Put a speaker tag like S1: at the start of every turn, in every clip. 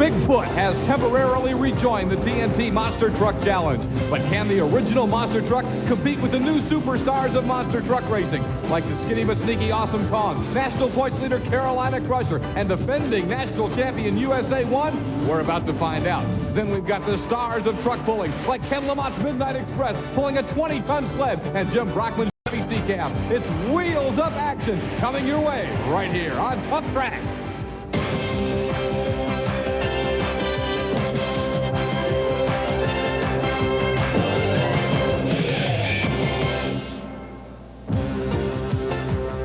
S1: Bigfoot has temporarily rejoined the TNT Monster Truck Challenge. But can the original monster truck compete with the new superstars of monster truck racing, like the skinny but sneaky Awesome Kong, national points leader Carolina Crusher, and defending national champion USA 1? We're about to find out. Then we've got the stars of truck pulling, like Ken Lamont's Midnight Express, pulling a 20-ton sled, and Jim Brockman's Chevy Cab. It's wheels up action coming your way right here on Tuff Trax.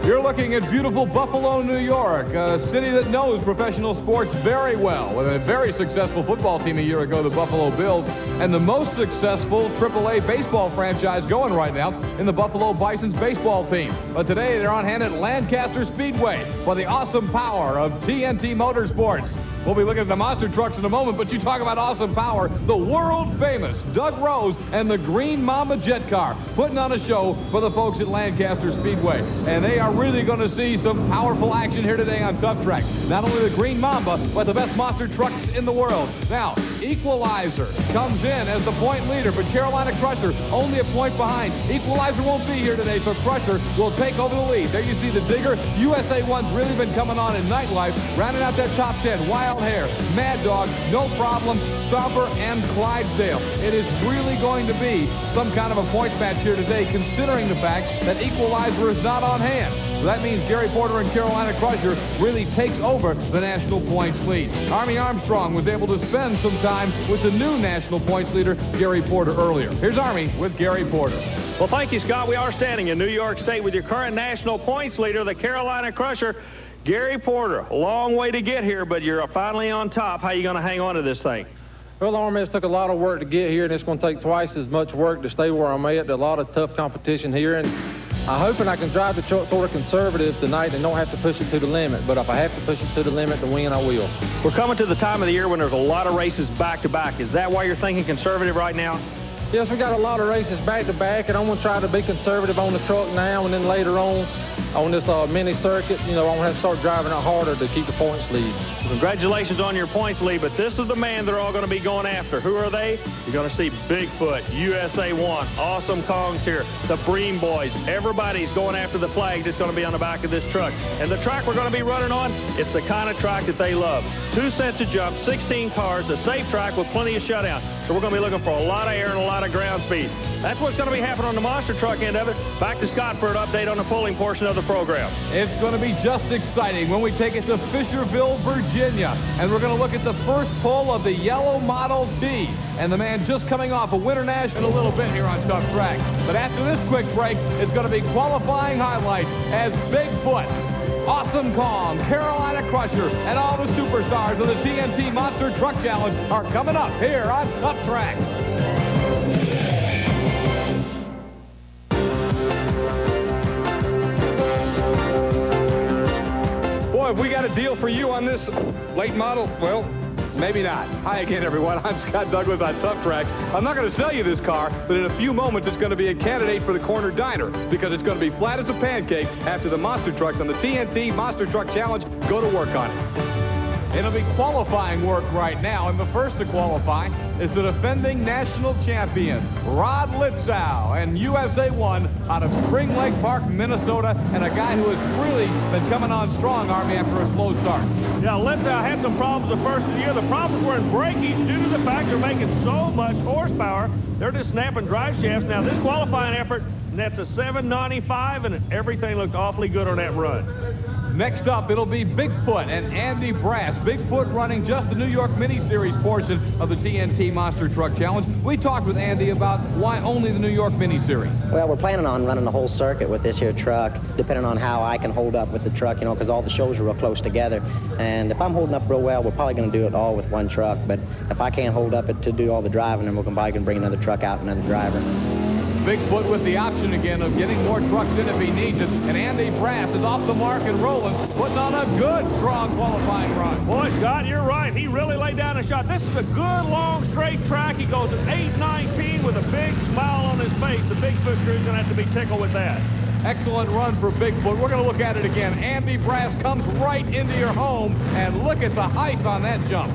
S1: You're looking at beautiful Buffalo, New York, a city that knows professional sports very well, with a very successful football team a year ago, the Buffalo Bills, and the most successful AAA baseball franchise going right now in the Buffalo Bison's baseball team. But today they're on hand at Lancaster Speedway for the awesome power of TNT Motorsports. We'll be looking at the monster trucks in a moment, but you talk about awesome power, the world-famous Doug Rose and the Green Mamba jet car putting on a show for the folks at Lancaster Speedway. And they are really going to see some powerful action here today on Tuff Trax. Not only the Green Mamba, but the best monster trucks in the world. Now, Equalizer comes in as the point leader, but Carolina Crusher only a point behind. Equalizer won't be here today, so Crusher will take over the lead. There you see the Digger. USA 1's really been coming on in nightlife, rounding out that top 10. Wild Hair, Mad Dog, No Problem, Stomper, and Clydesdale. It is really going to be some kind of a points match here today, considering the fact that Equalizer is not on hand. So that means Gary Porter and Carolina Crusher really takes over the national points lead. Army Armstrong was able to spend some time with the new national points leader, Gary Porter, earlier. Here's Army with Gary Porter.
S2: Well, thank you, Scott. We are standing in New York State with your current national points leader, the Carolina Crusher, Gary Porter. A long way to get here, but you're finally on top. How are you going to hang on to this thing?
S3: Well, Army, it's took a lot of work to get here, and it's going to take twice as much work to stay where I'm at. There's a lot of tough competition here, and I'm hoping I can drive the truck sort of conservative tonight and don't have to push it to the limit. But if I have to push it to the limit to win, I will.
S2: We're coming to the time of the year when there's a lot of races back-to-back. Is that why you're thinking conservative right now?
S3: Yes, we got a lot of races back-to-back, and I'm going to try to be conservative on the truck now, and then later on this mini circuit, I'm going to have to start driving it harder to keep the points lead.
S2: Congratulations on your points lead, but this is the man they're all going to be going after. Who are they? You're going to see Bigfoot, USA 1, Awesome Kong's here, the Bream Boys. Everybody's going after the flag that's going to be on the back of this truck. And the track we're going to be running on, it's the kind of track that they love. 2 sets of jumps, 16 cars, a safe track with plenty of shutdown. So we're going to be looking for a lot of air and a lot of ground speed. That's what's going to be happening on the monster truck end of it. Back to Scott for an update on the pulling portion of the program.
S1: It's going to be just exciting when we take it to Fishersville, Virginia. And we're going to look at the first pull of the yellow Model T. And the man just coming off a Winter National in a little bit here on Tuff Trax. But after this quick break, it's going to be qualifying highlights as Bigfoot, Awesome Kong, Carolina Crusher, and all the superstars of the TNT Monster Truck Challenge are coming up here on Tuff Trax. Boy, have we got a deal for you on this late model? Well, maybe not. Hi again, everyone. I'm Scott Douglas on Tuff Trax. I'm not going to sell you this car, but in a few moments it's going to be a candidate for the corner diner because it's going to be flat as a pancake after the monster trucks on the TNT Monster Truck Challenge go to work on it. It'll be qualifying work right now, and the first to qualify is the defending national champion, Rod Litzow, and USA 1 out of Spring Lake Park, Minnesota, and a guy who has really been coming on strong, Army, after a slow start.
S2: Yeah, Litzow had some problems the first of the year. The problems were in breakage due to the fact they're making so much horsepower. They're just snapping drive shafts. Now, this qualifying effort, that's a 795, and everything looked awfully good on that run.
S1: Next up, it'll be Bigfoot and Andy Brass. Bigfoot running just the New York Mini-Series portion of the TNT Monster Truck Challenge. We talked with Andy about why only the New York Mini-Series.
S4: Well, we're planning on running the whole circuit with this here truck, depending on how I can hold up with the truck, because all the shows are real close together. And if I'm holding up real well, we're probably going to do it all with one truck. But if I can't hold up it to do all the driving, then we're probably going to bring another truck out and another driver.
S1: Bigfoot with the option again of getting more trucks in if he needs it. And Andy Brass is off the mark and rolling, putting on a good, strong qualifying run.
S2: Boy, Scott, you're right. He really laid down a shot. This is a good, long, straight track. He goes at 8:19 with a big smile on his face. The Bigfoot crew's going to have to be tickled with that.
S1: Excellent run for Bigfoot. We're going to look at it again. Andy Brass comes right into your home, and look at the height on that jump.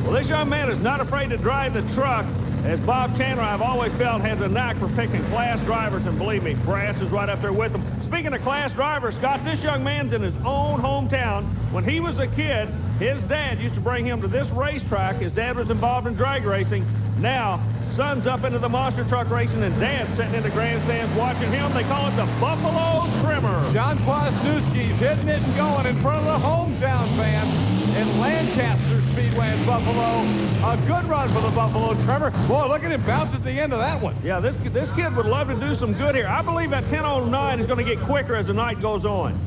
S2: Well, this young man is not afraid to drive the truck. As Bob Chandler, I've always felt, has a knack for picking class drivers, and believe me, Brass is right up there with him. Speaking of class drivers, Scott, this young man's in his own hometown. When he was a kid, his dad used to bring him to this racetrack. His dad was involved in drag racing. Now, son's up into the monster truck racing, and dad's sitting in the grandstands watching him. They call it the Buffalo Trimmer.
S1: John Kwasniewski's hitting it and going in front of the hometown fans in Lancaster Speedway in Buffalo. A good run for the Buffalo Trimmer. Boy, look at him bounce at the end of that one.
S2: Yeah, this kid would love to do some good here. I believe that 10:09 is going to get quicker as the night goes on.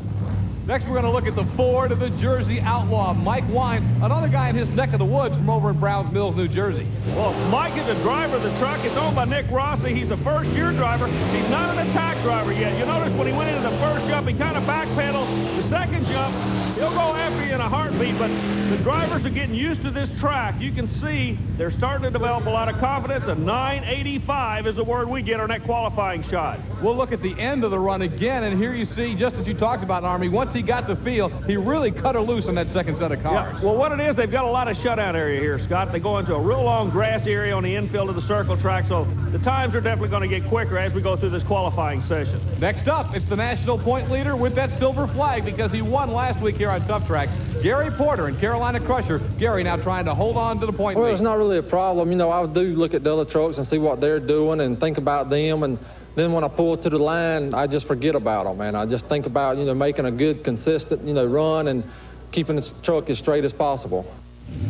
S1: Next, we're going to look at the Ford of the Jersey Outlaw, Mike Wine, another guy in his neck of the woods from over in Browns Mills, New Jersey.
S2: Well, Mike is the driver of the truck. It's owned by Nick Rossi. He's a first-year driver. He's not an attack driver yet. You notice when he went into the first jump, he kind of backpedaled. The second jump, he'll go after you in a heartbeat, but the drivers are getting used to this track. You can see they're starting to develop a lot of confidence. A 985 is the word we get on that qualifying shot.
S1: We'll look at the end of the run again, and here you see, just as you talked about, Army, once he got the feel, he really cut her loose on that second set of cars.
S2: Yeah, well, what it is, they've got a lot of shutout area here, Scott. They go into a real long grass area on the infield of the circle track, so the times are definitely going to get quicker as we go through this qualifying session.
S1: Next up, it's the national point leader with that silver flag because he won last week here on Tuff Trax. Gary Porter and Carolina Crusher. Gary now trying to hold on to the point lead.
S3: Well, it's not really a problem. You know, I do look at the other trucks and see what they're doing and think about them, and then when I pull to the line, I just forget about them, and I just think about, you know, making a good, consistent, you know, run and keeping the truck as straight as possible.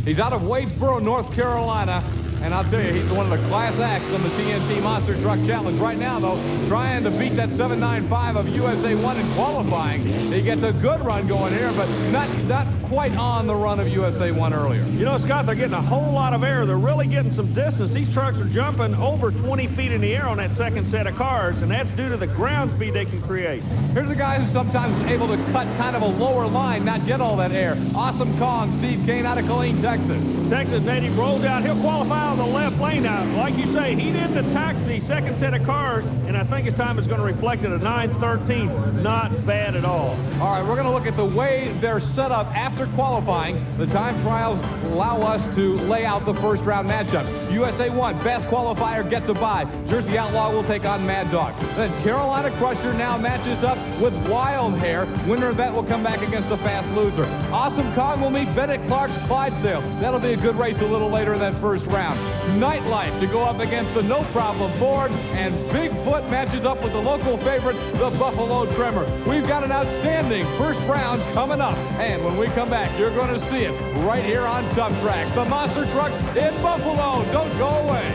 S1: He's out of Wadesboro, North Carolina, and I'll tell you, he's one of the class acts on the TNT Monster Truck Challenge. Right now, though, trying to beat that 795 of USA 1 in qualifying. He gets a good run going here, but not quite on the run of USA 1 earlier.
S2: You know, Scott, they're getting a whole lot of air. They're really getting some distance. These trucks are jumping over 20 feet in the air on that second set of cars, and that's due to the ground speed they can create.
S1: Here's a guy who's sometimes able to cut kind of a lower line, not get all that air. Awesome Kong, Steve Kane out of Killeen, Texas.
S2: Texas native rolls out. He'll qualify on the left lane now. Like you say, he didn't attack the second set of cars, and I think his time is going to reflect at a 9:13. Not bad at all.
S1: All right, we're going to look at the way they're set up after qualifying. The time trials allow us to lay out the first round matchup. USA 1, best qualifier gets a bye. Jersey Outlaw will take on Mad Dog. Then Carolina Crusher now matches up with Wild Hair. Winner of that will come back against the fast loser. Awesome Kong will meet Bennett Clark's Clydesdale. That'll be a good race a little later in that first round. Nightlife to go up against the No Problem Ford, and Bigfoot matches up with the local favorite, the Buffalo Trimmer. We've got an outstanding first round coming up, and when we come back, you're going to see it right here on Tuff Trax. The Monster Trucks in Buffalo. Don't go away.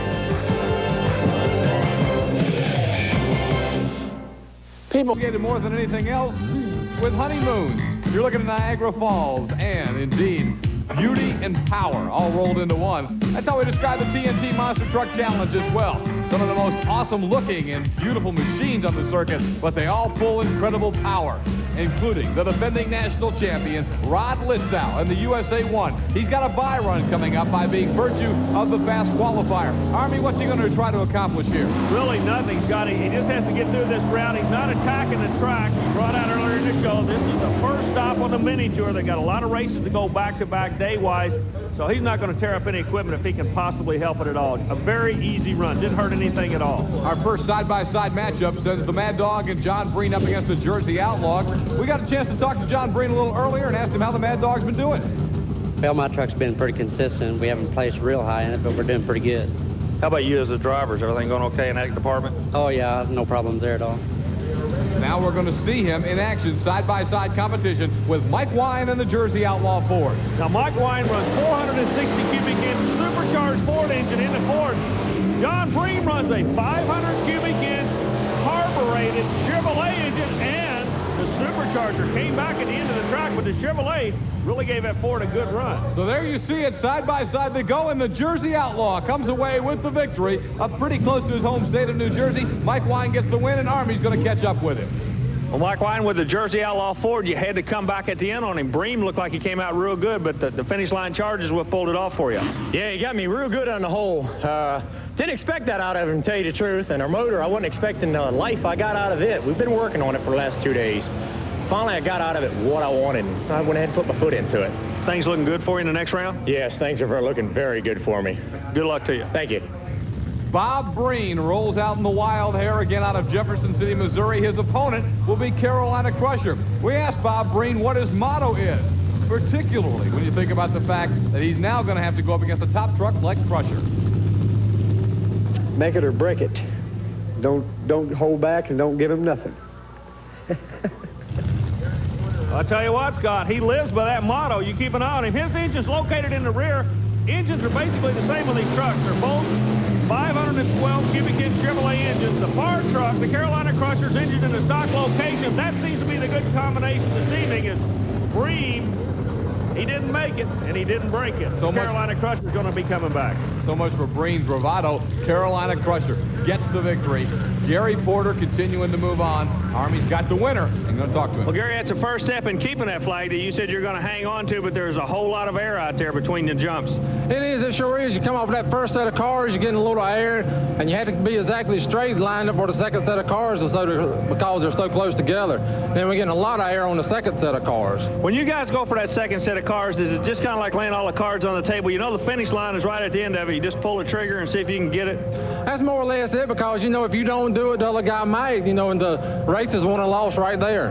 S1: People skated more than anything else with honeymoons. You're looking at Niagara Falls, and indeed, beauty and power all rolled into one. That's how we describe the TNT Monster Truck Challenge as well. Some of the most awesome looking and beautiful machines on the circuit, but they all pull incredible power, including the defending national champion, Rod Litzow, in the USA 1. He's got a bye run coming up by being virtue of the fast qualifier. Army, what's he going to try to accomplish here?
S2: Really nothing, Scotty. He just has to get through this round. He's not attacking the track. He brought out earlier in the show, this is the first stop on the mini tour. They got a lot of races to go back-to-back day-wise, so he's not going to tear up any equipment if he can possibly help it at all. A very easy run. Didn't hurt anything at all.
S1: Our first side-by-side matchup says the Mad Dog and John Breen up against the Jersey Outlaw. We got a chance to talk to John Breen a little earlier and asked him how the Mad Dog's been doing.
S5: Well, my truck's been pretty consistent. We haven't placed real high in it, but we're doing pretty good.
S2: How about you as a driver? Is everything going okay in that department?
S5: Oh, yeah, no problems there at all.
S1: Now we're going to see him in action, side-by-side competition with Mike Wine and the Jersey Outlaw Ford.
S2: Now, Mike Wine runs 460 cubic inch supercharged Ford engine in the Ford. John Breen runs a 500 cubic inch carbureted Chevrolet engine, and the supercharger came back at the end of the track, but the Chevrolet really gave that Ford a good run.
S1: So there you see it, side-by-side they go, and the Jersey Outlaw comes away with the victory, up pretty close to his home state of New Jersey. Mike Wine gets the win, and Army's going to catch up with him.
S2: Well, Mike Wine with the Jersey Outlaw Ford, you had to come back at the end on him. Bream looked like he came out real good, but the finish line charge is what pulled it off for you.
S6: Yeah, he got me real good on the hole. Didn't expect that out of him, to tell you the truth. And our motor, I wasn't expecting the life I got out of it. We've been working on it for the last 2 days. Finally, I got out of it what I wanted. I went ahead and put my foot into it.
S2: things looking good for you in the next round?
S6: Yes, things are looking very good for me.
S2: Good luck to you.
S6: Thank you.
S1: Bob Breen rolls out in the wild hair again out of Jefferson City, Missouri. His opponent will be Carolina Crusher. We asked Bob Breen what his motto is, particularly when you think about the fact that he's now going to have to go up against a top truck like Crusher.
S7: Make it or break it. Don't hold back and don't give him nothing.
S2: I'll tell you what, Scott, he lives by that motto. You keep an eye on him. His engine's located in the rear. Engines are basically the same on these trucks. They're both 512 cubic inch Chevrolet engines. The fire truck, the Carolina Crusher's engine in the stock location, that seems to be the good combination this evening. Is Bream, he didn't make it, and he didn't break it. So Carolina Crusher's going to be coming back.
S1: So much for Breen's bravado. Carolina Crusher gets the victory. Gary Porter continuing to move on. Army's got the winner. I'm going to talk to him.
S2: Well, Gary, that's the first step in keeping that flag that you said you're going to hang on to, but there's a whole lot of air out there between the jumps.
S3: It is, it sure is. You come off that first set of cars, you're getting a little air, and you had to be exactly straight lined up for the second set of cars because they're so close together. Then we're getting a lot of air on the second set of cars.
S2: When you guys go for that second set of cars, is it just kind of like laying all the cards on the table? You know the finish line is right at the end of it. You just pull the trigger and see if you can get it?
S3: That's more or less it, because, you know, if you don't do it, the other guy might, you know, and the race is won and lost right there.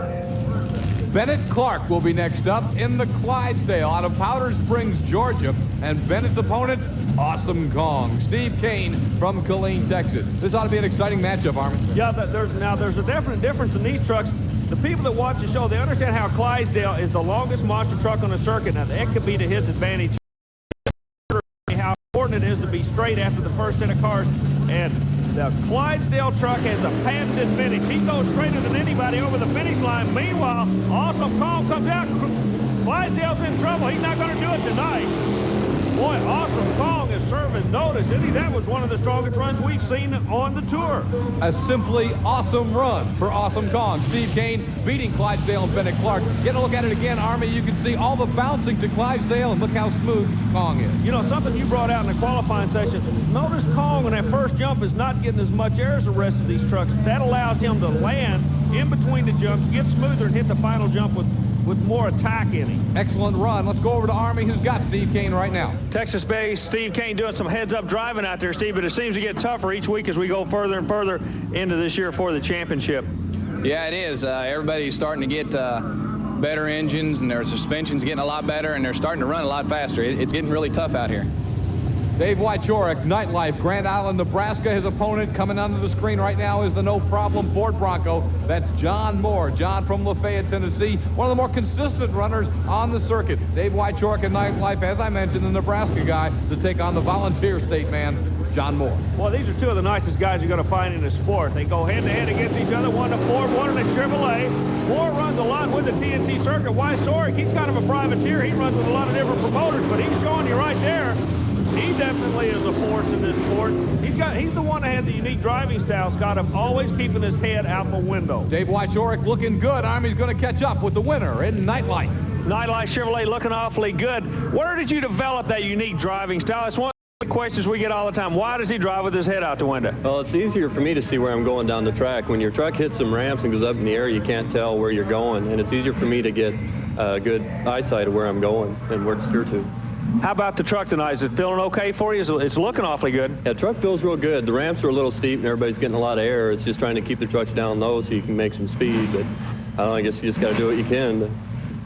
S1: Bennett Clark will be next up in the Clydesdale out of Powder Springs, Georgia. And Bennett's opponent, Awesome Kong, Steve Kane from Killeen, Texas. This ought to be an exciting matchup, Armin.
S2: Yeah, there's a definite difference in these trucks. The people that watch the show, they understand how Clydesdale is the longest monster truck on the circuit. Now, that could be to his advantage. How important it is to be straight after the first set of cars. And the Clydesdale truck has a patented finish. He goes straighter than anybody over the finish line. Meanwhile, Awesome Kong comes out. Clydesdale's in trouble. He's not going to do it tonight. Boy, Awesome Kong is serving notice, isn't he? That was one of the strongest runs we've seen on the tour.
S1: A simply awesome run for Awesome Kong. Steve Kane beating Clydesdale and Bennett Clark. Get a look at it again, Army. You can see all the bouncing to Clydesdale, and look how smooth Kong is.
S2: You know, something you brought out in the qualifying session, notice Kong on that first jump is not getting as much air as the rest of these trucks. That allows him to land in between the jumps, get smoother, and hit the final jump with more attack in him.
S1: Excellent run. Let's go over to Army, who's got Steve Kane right now.
S2: Texas-based Steve Kane doing some heads-up driving out there, Steve, but it seems to get tougher each week as we go further and further into this year for the championship.
S8: Yeah, it is. Everybody's starting to get better engines, and their suspension's getting a lot better, and they're starting to run a lot faster. It's getting really tough out here.
S1: Dave Wychorek, Nightlife, Grand Island, Nebraska. His opponent coming onto the screen right now is the No Problem Ford Bronco. That's John Moore. John from Lafayette, Tennessee. One of the more consistent runners on the circuit. Dave Wychorek and Nightlife, as I mentioned, the Nebraska guy to take on the volunteer state man, John Moore.
S2: Well, these are two of the nicest guys you're going to find in the sport. They go head-to-head against each other, one in a Ford, one in a Chevrolet. Moore runs a lot with the TNT circuit. Wychorek, he's kind of a privateer. He runs with a lot of different promoters, but he's showing you right there. He definitely is a force in this sport. He's the one that had the unique driving style, Scott, of always keeping his head out the window.
S1: Dave Wychorek looking good. Army's going to catch up with the winner in Nightlife.
S2: Nightlife Chevrolet looking awfully good. Where did you develop that unique driving style? It's one of the questions we get all the time. Why does he drive with his head out the window?
S9: Well, it's easier for me to see where I'm going down the track. When your truck hits some ramps and goes up in the air, you can't tell where you're going, and it's easier for me to get good eyesight of where I'm going and where to steer to.
S2: How about the truck tonight? Is it feeling okay for you? It's looking awfully good.
S9: Yeah, the truck feels real good. The ramps are a little steep and everybody's getting a lot of air. It's just trying to keep the trucks down low so you can make some speed. But I guess you just got to do what you can to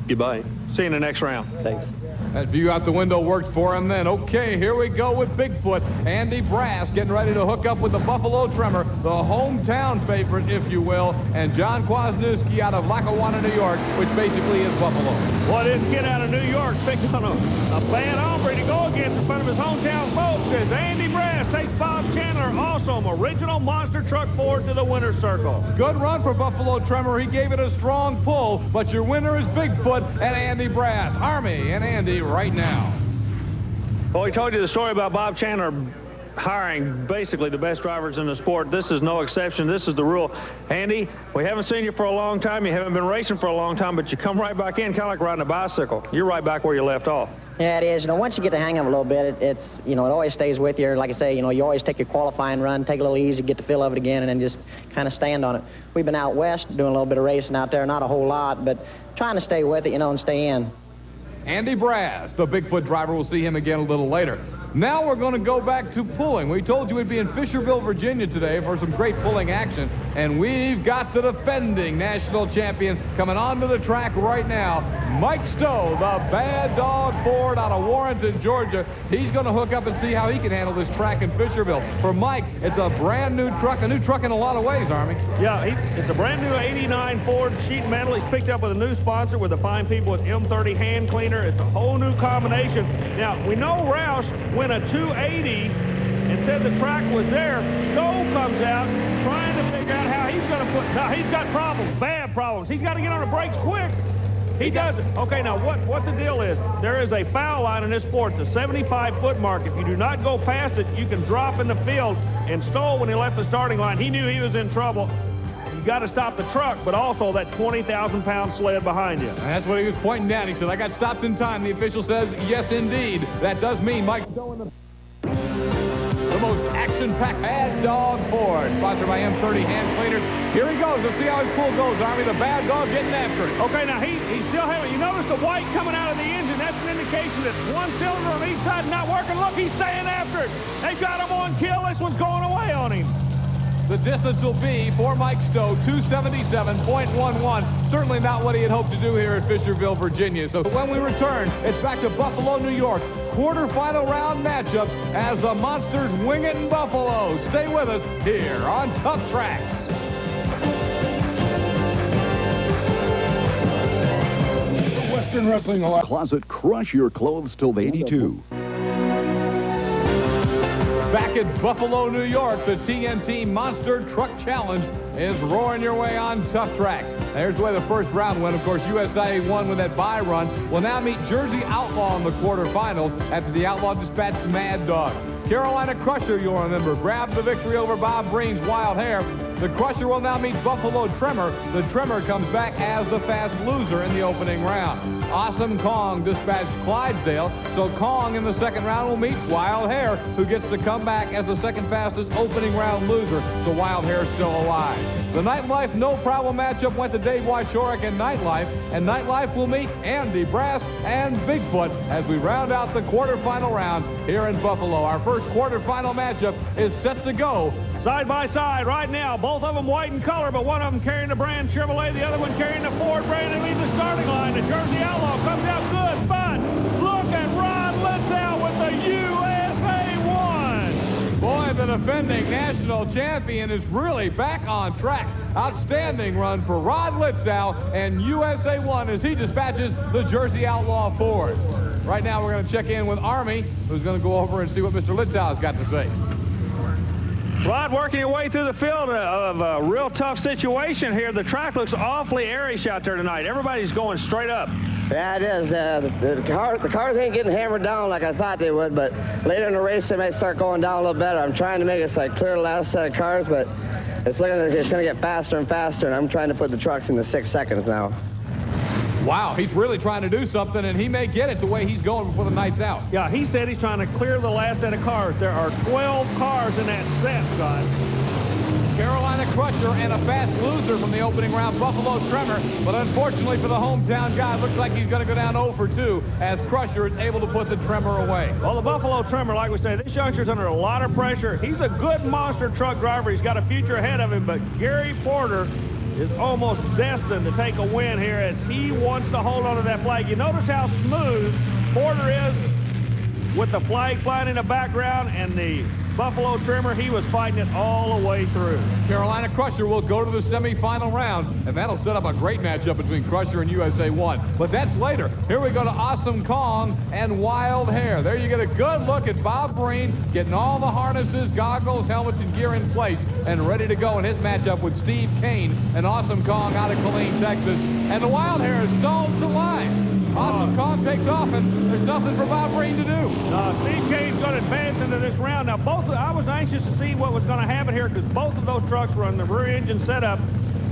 S9: get by.
S2: See you in the next round.
S9: Thanks.
S1: That view out the window worked for him then. Okay, here we go with Bigfoot. Andy Brass getting ready to hook up with the Buffalo Tremor, the hometown favorite, if you will, and John Kwasniewski out of Lackawanna, New York, which basically is Buffalo.
S2: Well, this kid out of New York picked on a bad hombre to go against in front of his hometown folks. As Andy Brass takes Bob Chandler, awesome original monster truck Ford, to the winner's circle.
S1: Good run for Buffalo Tremor. He gave it a strong pull, but your winner is Bigfoot and Andy Brass. Army and Andy right now.
S2: Well, we told you the story about Bob Chandler hiring basically the best drivers in the sport. This is no exception. This is the rule. Andy, we haven't seen you for a long time. You haven't been racing for a long time, but you come right back in, kind of like riding a bicycle. You're right back where you left off.
S4: Yeah, it is. You know, once you get the hang of it a little bit, it always stays with you. Like I say, you always take your qualifying run, take it a little easy, get the feel of it again, and then just kind of stand on it. We've been out west doing a little bit of racing out there, not a whole lot, but trying to stay with it, and stay in.
S1: Andy Brass, the Bigfoot driver. We'll see him again a little later. Now we're going to go back to pulling. We told you we'd be in Fishersville, Virginia today for some great pulling action, and we've got the defending national champion coming onto the track right now, Mike Stowe, the Bad Dog Ford out of Warrenton, Georgia. He's going to hook up and see how he can handle this track in Fishersville. For Mike, it's a brand new truck in a lot of ways, Army.
S2: Yeah, it's a brand new 89 Ford sheet metal. He's picked up with a new sponsor with the fine people with M30 hand cleaner. It's a whole new combination. Now, we know Roush went a 280 and said the track was there. Stowe comes out trying to figure out how he's going to put. Now, he's got problems, bad problems. He's got to get on the brakes quick. He doesn't. Okay, now what the deal is, there is a foul line in this sport, the 75-foot mark. If you do not go past it, you can drop in the field. And Stowe, when he left the starting line, he knew he was in trouble. You got to stop the truck, but also that 20,000-pound sled behind you.
S1: And that's what he was pointing down. He said, I got stopped in time. The official says, yes, indeed. That does mean Mike Stowe in the most action-packed Bad Dog Ford, sponsored by M30 Hand Cleaners. Here he goes. Let's see how his pull goes, Army. The Bad Dog getting after it.
S2: Okay, now he's still having. You notice the white coming out of the engine. That's an indication that one cylinder on each side not working. Look, he's staying after it. They've got him on kill. This one's going away on him.
S1: The distance will be, for Mike Stowe, 277.11. Certainly not what he had hoped to do here at Fishersville, Virginia. So when we return, it's back to Buffalo, New York. Quarterfinal round matchups as the Monsters wing it in Buffalo. Stay with us here on Tuff Trax.
S10: Western Wrestling Closet, crush your clothes till 82.
S1: Back at Buffalo, New York, the TNT Monster Truck Challenge is roaring your way on Tuff Trax. Here's the way the first round went. Of course, USA won with that bye run. Will now meet Jersey Outlaw in the quarterfinals after the Outlaw dispatched Mad Dog. Carolina Crusher, you'll remember, grabbed the victory over Bob Breen's Wild Hair. The Crusher will now meet Buffalo Trimmer. The Trimmer comes back as the fast loser in the opening round. Awesome Kong dispatched Clydesdale, so Kong in the second round will meet Wild Hair, who gets to come back as the second fastest opening round loser, so Wild Hair is still alive. The Nightlife no problem matchup went to Dave Wychorik and Nightlife will meet Andy Brass and Bigfoot as we round out the quarterfinal round here in Buffalo. Our first quarterfinal matchup is set to go.
S2: Side by side right now, both of them white in color, but one of them carrying the brand Chevrolet, the other one carrying the Ford brand, and leaves the starting line. The Jersey Outlaw comes out good, fun. Look at Rod Litzow with the USA 1.
S1: Boy, the defending national champion is really back on track. Outstanding run for Rod Litzow and USA 1 as he dispatches the Jersey Outlaw Ford. Right now, we're going to check in with Army, who's going to go over and see what Mr. Litzow's got to say.
S2: Rod, working your way through the field of a real tough situation here. The track looks awfully airish out there tonight. Everybody's going straight up.
S11: Yeah, it is. The cars ain't getting hammered down like I thought they would, but later in the race they may start going down a little better. I'm trying to make it so I clear the last set of cars, but it's going to get faster and faster, and I'm trying to put the trucks into 6 seconds now.
S1: Wow, he's really trying to do something, and he may get it the way he's going before the night's out.
S2: Yeah, he said he's trying to clear the last set of cars. There are 12 cars in that set, Scott.
S1: Carolina Crusher and a fast loser from the opening round, Buffalo Trimmer. But unfortunately for the hometown guy, it looks like he's going to go down 0 for 2 as Crusher is able to put the Trimmer away.
S2: Well, the Buffalo Trimmer, like we say, this youngster's under a lot of pressure. He's a good monster truck driver. He's got a future ahead of him, but Gary Porter is almost destined to take a win here as he wants to hold on to that flag. You notice how smooth Porter is with the flag flying in the background, and the Buffalo Trimmer, he was fighting it all the way through.
S1: Carolina Crusher will go to the semifinal round, and that'll set up a great matchup between Crusher and USA 1. But that's later. Here we go to Awesome Kong and Wild Hair. There you get a good look at Bob Breen getting all the harnesses, goggles, helmets, and gear in place and ready to go in his matchup with Steve Kane and Awesome Kong out of Killeen, Texas. And the Wild Hair is stalled to line. Awesome Kong takes off, and there's nothing for Bob Breen to do.
S2: Steve Kane's going to advance into this round. Now, I was anxious to see what was going to happen here because both of those trucks were on the rear engine setup.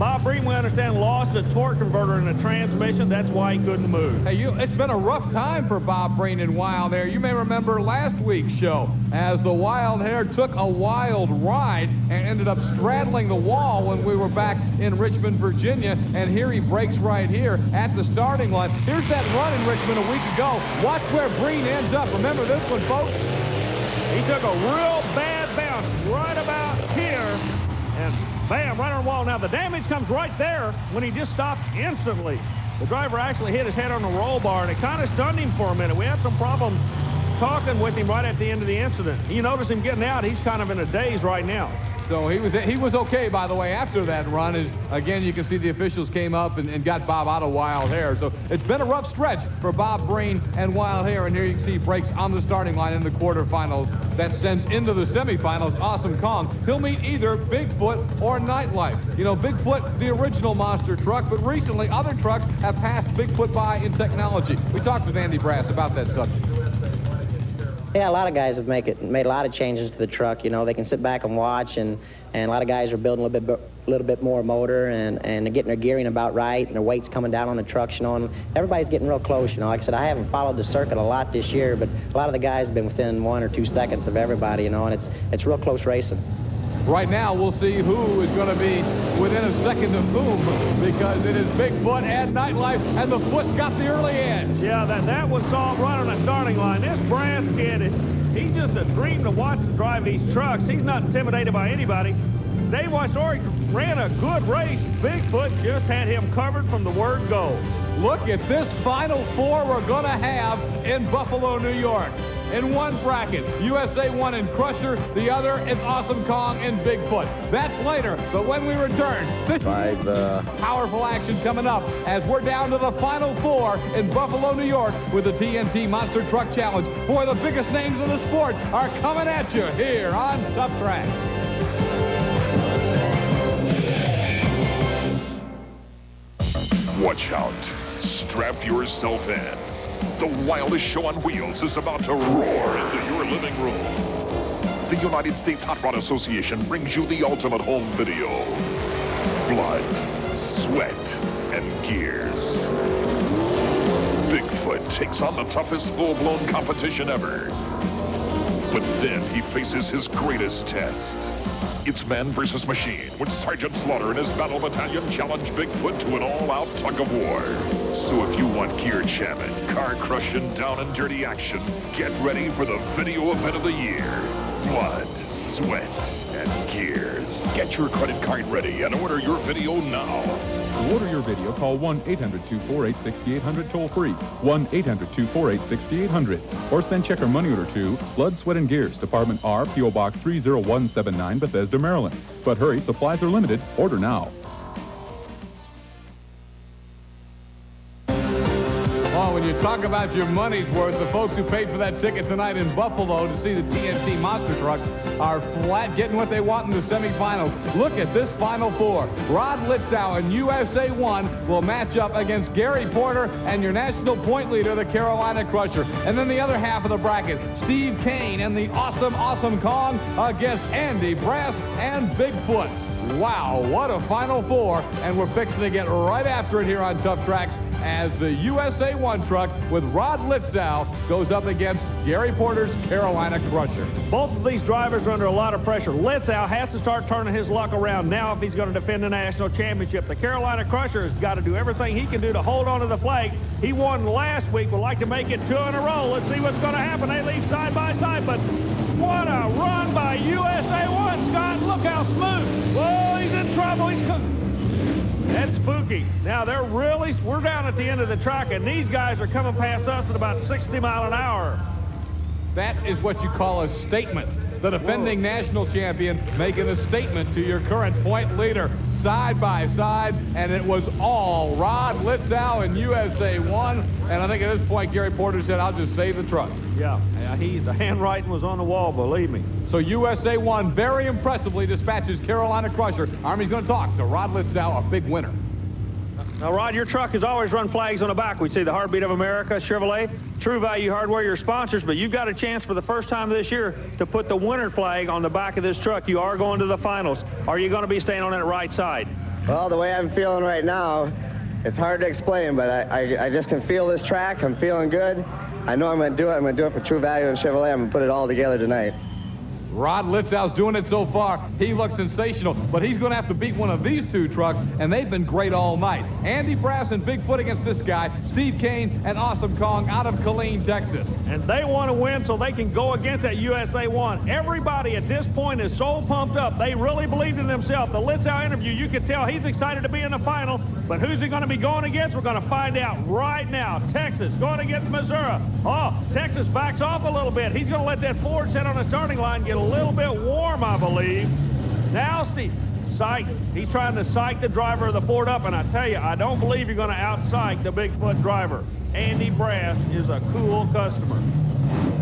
S2: Bob Breen, we understand, lost a torque converter in the transmission. That's why he couldn't move.
S1: Hey, it's been a rough time for Bob Breen in Wild Hair. You may remember last week's show as the Wild Hair took a wild ride and ended up straddling the wall when we were back in Richmond, Virginia. And here he breaks right here at the starting line. Here's that run in Richmond a week ago. Watch where Breen ends up. Remember this one, folks?
S2: He took a real bad bounce right about here, and bam, right on the wall. Now, the damage comes right there when he just stopped instantly. The driver actually hit his head on the roll bar, and it kind of stunned him for a minute. We had some problems talking with him right at the end of the incident. You notice him getting out. He's kind of in a daze right now.
S1: So he was okay, by the way, after that run. Again, you can see the officials came up and got Bob out of Wild Hair. So it's been a rough stretch for Bob Breen and Wild Hair. And here you can see he breaks on the starting line in the quarterfinals. That sends into the semifinals Awesome Kong. He'll meet either Bigfoot or Nightlife. You know, Bigfoot, the original monster truck, but recently other trucks have passed Bigfoot by in technology. We talked with Andy Brass about that subject.
S4: Yeah, a lot of guys have made a lot of changes to the truck. You know, they can sit back and watch, and a lot of guys are building a little bit more motor, and they're getting their gearing about right, and their weight's coming down on the trucks, you know, and everybody's getting real close. You know, like I said, I haven't followed the circuit a lot this year, but a lot of the guys have been within 1 or 2 seconds of everybody, you know, and it's real close racing.
S1: Right now, we'll see who is going to be within a second of whom, because it is Bigfoot and Nightlife, and the foot's got the early edge.
S2: Yeah, that was solved right on the starting line. This Brass kid, he's just a dream to watch and drive these trucks. He's not intimidated by anybody. Dave Story ran a good race. Bigfoot just had him covered from the word go.
S1: Look at this Final Four we're going to have in Buffalo, New York. In one bracket, USA 1 and Crusher. The other is Awesome Kong and Bigfoot. That's later, but when we return, this powerful action coming up as we're down to the Final Four in Buffalo, New York with the TNT Monster Truck Challenge. Four of the biggest names in the sport are coming at you here on Tuff Trax.
S10: Watch out. Strap yourself in. The wildest show on wheels is about to roar into your living room. The United States Hot Rod Association brings you the ultimate home video. Blood, sweat, and gears. Bigfoot takes on the toughest full-blown competition ever. But then he faces his greatest test. It's man versus machine when Sergeant Slaughter and his battle battalion challenge Bigfoot to an all-out tug of war. So if you want gear jamming, car-crushing, down and dirty action, get ready for the video event of the year. Blood, sweat, and gears. Get your credit card ready and order your video now.
S12: To order your video, call 1-800-248-6800 toll-free, 1-800-248-6800, or send check or money order to Blood, Sweat, and Gears, Department R, P.O. Box 30179, Bethesda, Maryland. But hurry, supplies are limited. Order now.
S1: Oh, when you talk about your money's worth, the folks who paid for that ticket tonight in Buffalo to see the TNT Monster Trucks are flat getting what they want in the semifinals. Look at this Final Four. Rod Litzow and USA 1 will match up against Gary Porter and your national point leader, the Carolina Crusher. And then the other half of the bracket, Steve Kane and the Awesome Kong against Andy Brass and Bigfoot. Wow, what a Final Four. And we're fixing to get right after it here on Tuff Trax as the USA 1 truck with Rod Litzow goes up against Gary Porter's Carolina Crusher.
S2: Both of these drivers are under a lot of pressure. Litzow has to start turning his luck around now if he's going to defend the national championship. The Carolina Crusher has got to do everything he can do to hold on to the flag. He won last week, would like to make it 2 in a row. Let's see what's going to happen. They leave side by side, but what a run by USA 1, Scott. Look how smooth. Whoa, he's in trouble. That's spooky. Now, we're down at the end of the track, and these guys are coming past us at about 60 miles an hour.
S1: That is what you call a statement. The defending national champion making a statement to your current point leader. Side by side, and it was all Rod Litzow and USA 1. And I think at this point, Gary Porter said, I'll just save the truck.
S2: Yeah, the handwriting was on the wall, believe me.
S1: So USA 1 very impressively dispatches Carolina Crusher. Army's going to talk to Rod Litzow, a big winner.
S2: Now, Rod, your truck has always run flags on the back. We see the Heartbeat of America, Chevrolet, True Value Hardware, your sponsors, but you've got a chance for the first time this year to put the winner flag on the back of this truck. You are going to the finals. Are you going to be staying on that right side?
S11: Well, the way I'm feeling right now, it's hard to explain, but I just can feel this track. I'm feeling good. I know I'm going to do it. I'm going to do it for True Value and Chevrolet. I'm going to put it all together tonight.
S1: Rod Litzau's doing it so far. He looks sensational, but he's going to have to beat one of these two trucks, and they've been great all night. Andy Brass and Bigfoot against this guy, Steve Kane and Awesome Kong out of Killeen, Texas.
S2: And they want to win so they can go against that USA 1. Everybody at this point is so pumped up. They really believed in themselves. The Litzau interview, you can tell he's excited to be in the final, but who's he going to be going against? We're going to find out right now. Texas going against Missouri. Oh, Texas backs off a little bit. He's going to let that Ford set on the starting line get a little bit warm, I believe. Now, Steve, he's trying to psych the driver of the Ford up, and I tell you, I don't believe you're going to out-psych the Bigfoot driver. Andy Brass is a cool customer.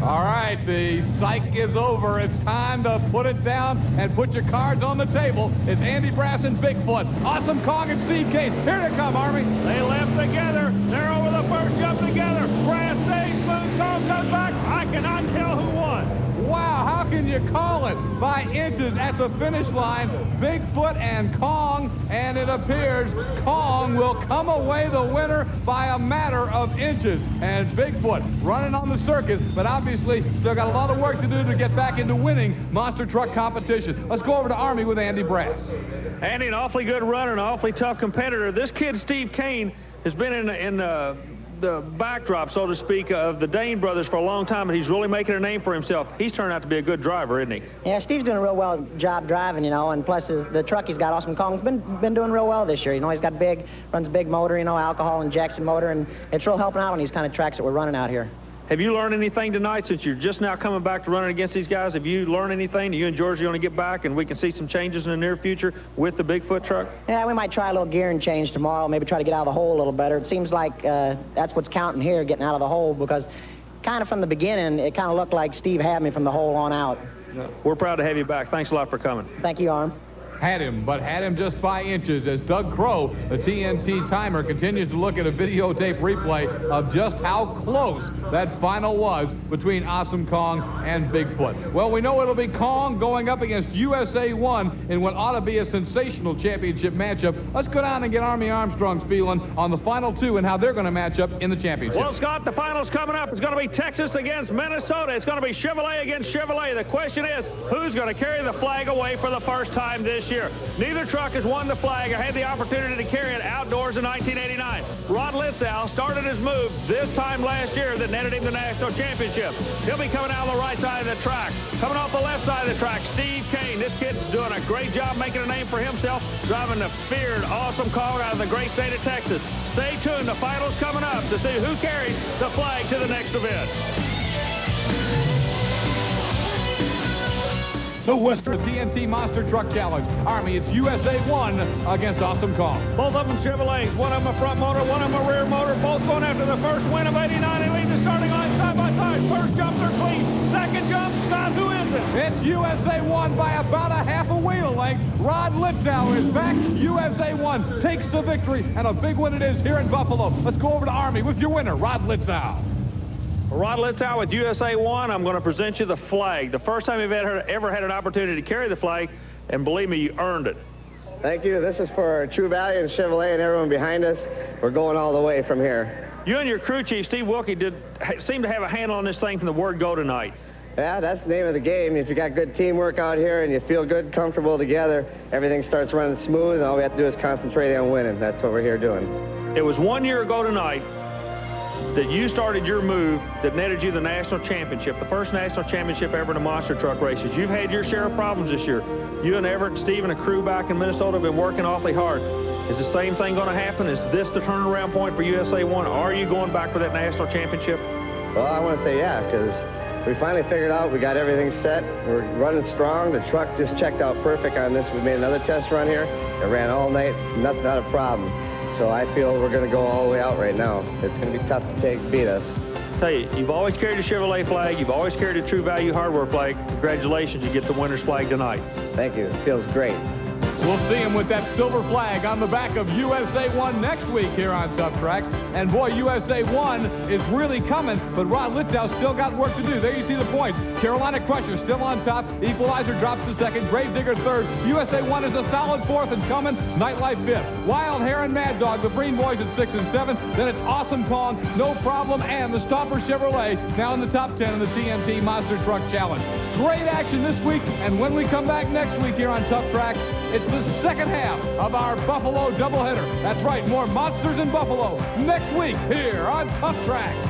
S1: All right, the psych is over. It's time to put it down and put your cards on the table. It's Andy Brass and Bigfoot, Awesome Kong and Steve Kane. Here they come, Army.
S2: They left together. They're over the first jump together. Brass stays smooth. Kong comes back. I cannot tell who won.
S1: Wow, how can you call it? By inches at the finish line, Bigfoot and Kong, and it appears Kong will come away the winner by a matter of inches. And Bigfoot running on the circuit, but obviously still got a lot of work to do to get back into winning monster truck competition. Let's go over to Army with Andy Brass.
S2: Andy, an awfully good runner, an awfully tough competitor. This kid, Steve Kane, has been in the backdrop, so to speak, of the Dane brothers for a long time, and he's really making a name for himself. He's turned out to be a good driver, isn't he?
S4: Yeah, Steve's doing a real well job driving, you know, and plus the truck he's got, Awesome Kong's been doing real well this year. You know, he's got runs a big motor, you know, alcohol injection motor, and it's real helping out on these kind of tracks that we're running out here.
S2: Have you learned anything tonight since you're just now coming back to running against these guys? Have you learned anything? Do you and George going to get back and we can see some changes in the near future with the Bigfoot truck?
S4: Yeah, we might try a little gearing change tomorrow, maybe try to get out of the hole a little better. It seems like that's what's counting here, getting out of the hole, because kind of from the beginning, it kind of looked like Steve had me from the hole on out.
S2: We're proud to have you back. Thanks a lot for coming.
S4: Thank you, Arm.
S1: Had him, but had him just by inches as Doug Crow, the TNT timer, continues to look at a videotape replay of just how close that final was between Awesome Kong and Bigfoot. Well, we know it'll be Kong going up against USA 1 in what ought to be a sensational championship matchup. Let's go down and get Army Armstrong's feeling on the final two and how they're going to match up in the championship.
S2: Well, Scott, the finals coming up. It's going to be Texas against Minnesota. It's going to be Chevrolet against Chevrolet. The question is, who's going to carry the flag away for the first time this year? Neither truck has won the flag or had the opportunity to carry it outdoors in 1989. Rod Litzau started his move this time last year that netted him the national championship. He'll be coming out on the right side of the track. Coming off the left side of the track, Steve Kane. This kid's doing a great job making a name for himself, driving the feared Awesome Kong out of the great state of Texas. Stay tuned. The finals coming up to see who carries the flag to the next event.
S1: The Western TNT Monster Truck Challenge. Army, it's USA 1 against Awesome Kong.
S2: Both of them Chevrolets. One of them a front motor, one of them a rear motor. Both going after the first win of 89. They lead the starting line side by side. First jumps are clean. Second jump, Scott, who is it?
S1: It's USA 1 by about a half a wheel length. Rod Litzau is back. USA 1 takes the victory, and a big one it is here in Buffalo. Let's go over to Army with your winner, Rod Litzau.
S2: Rod Litzau with USA 1. I'm going to present you the flag. The first time you've ever had an opportunity to carry the flag, and believe me, you earned it.
S11: Thank you. This is for True Value and Chevrolet and everyone behind us. We're going all the way from here.
S2: You and your crew chief, Steve Wilkie, seem to have a handle on this thing from the word go tonight.
S11: Yeah, that's the name of the game. If you got good teamwork out here and you feel good, comfortable together, everything starts running smooth, and all we have to do is concentrate on winning. That's what we're here doing.
S2: It was 1 year ago tonight that you started your move that netted you the national championship, the first national championship ever in the monster truck races. You've had your share of problems this year. You and Everett, Steve, and a crew back in Minnesota have been working awfully hard. Is the same thing going to happen? Is this the turnaround point for USA 1? Are you going back for that national championship?
S11: Well, I want to say yeah, because we finally figured out we got everything set. We're running strong. The truck just checked out perfect on this. We made another test run here. It ran all night. Not a problem. So I feel we're going to go all the way out right now. It's going to be tough to beat us.
S2: Tell you, you've always carried a Chevrolet flag. You've always carried a True Value hardware flag. Congratulations, you get the winner's flag tonight.
S11: Thank you. It feels great.
S1: We'll see him with that silver flag on the back of USA 1 next week here on Tuff Trax. And boy, USA 1 is really coming, but Rod Littau still got work to do. There you see the points. Carolina Crusher still on top. Equalizer drops to second. Gravedigger third. USA 1 is a solid fourth and coming. Nightlife fifth. Wild Hare and Mad Dog, the Breen Boys at 6 and 7. Then it's Awesome Kong, No Problem, and the Stomper Chevrolet now in the top 10 in the TMT Monster Truck Challenge. Great action this week, and when we come back next week here on Tuff Trax, it's the second half of our Buffalo doubleheader. That's right, more monsters in Buffalo next week here on Tuff Trax.